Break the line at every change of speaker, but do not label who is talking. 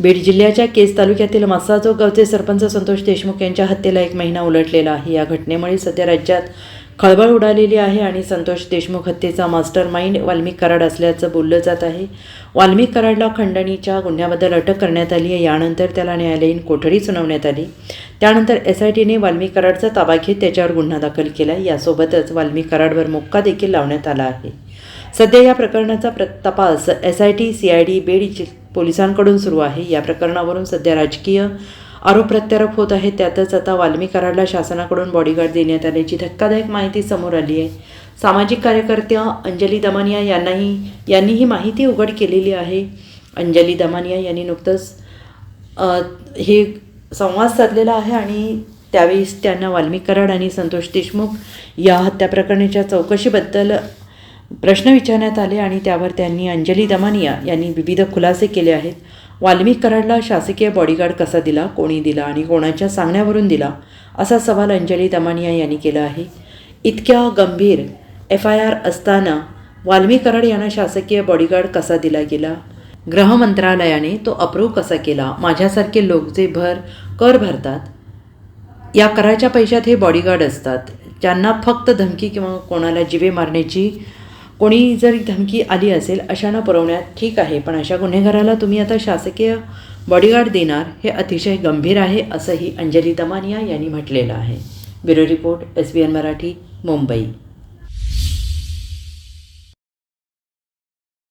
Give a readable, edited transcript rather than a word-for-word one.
बीड जिल्ह्याच्या केज तालुक्यातील मस्साजोग गावचे सरपंच संतोष देशमुख यांच्या हत्येला 1 महिना उलटलेला आहे। या घटनेमुळे सध्या राज्यात खळबळ उडालेली आहे आणि संतोष देशमुख हत्येचा मास्टरमाइंड वाल्मिक कराड असल्याचं बोललं जात आहे। वाल्मिक कराडला खंडणीच्या गुन्ह्याबद्दल अटक करण्यात आली आहे। यानंतर त्याला न्यायालयीन कोठडी सुनावण्यात आली। त्यानंतर SITने वाल्मिक कराडचा ताबा घेत त्याच्यावर गुन्हा दाखल केला। यासोबतच वाल्मिक कराडवर मोक्का देखील लावण्यात आला आहे। सध्या या प्रकरणाचा तपास SIT CID बीड पोलिसांकडून सुरू आहे। या प्रकरणावरून सध्या राजकीय आरोप प्रत्यारोप होत आहेत। त्यातच आता वाल्मिक कराडला शासनाकडून बॉडीगार्ड देण्यात आल्याची धक्कादायक माहिती समोर आली आहे। सामाजिक कार्यकर्त्या अंजली दमानिया यांनी ही माहिती उघड केलेली आहे। अंजली दमानिया यांनी नुकतंच हे संवाद साधलेला आहे आणि त्यावेळेस त्यांना वाल्मिक कराड आणि संतोष देशमुख या हत्या प्रकरणाच्या चौकशीबद्दल प्रश्न विचारण्यात आले आणि त्यावर त्यांनी अंजली दमानिया यांनी विविध खुलासे केले आहेत। वाल्मिक कराडला शासकीय बॉडीगार्ड कसा दिला, कोणी दिला आणि कोणाच्या सांगण्यावरून दिला, असा सवाल अंजली दमानिया यांनी केला आहे। इतक्या गंभीर FIR असताना वाल्मिक कराड यांना शासकीय बॉडीगार्ड कसा दिला गेला, गृह मंत्रालयाने तो अप्रूव्ह कसा केला, माझ्यासारखे लोक जे कर भरतात, या कराच्या पैशात हे बॉडीगार्ड असतात, ज्यांना फक्त धमकी किंवा कोणाला जीवे मारण्याची कोणी जरी धमकी आली असेल अशांना पुरवण्यात ठीक आहे, पण अशा गुन्हेगाराला तुम्ही आता शासकीय बॉडीगार्ड देणार हे अतिशय गंभीर आहे, असंही अंजली दमानिया यांनी म्हटलेलं आहे। Bureau report SBN Marathi, Mumbai.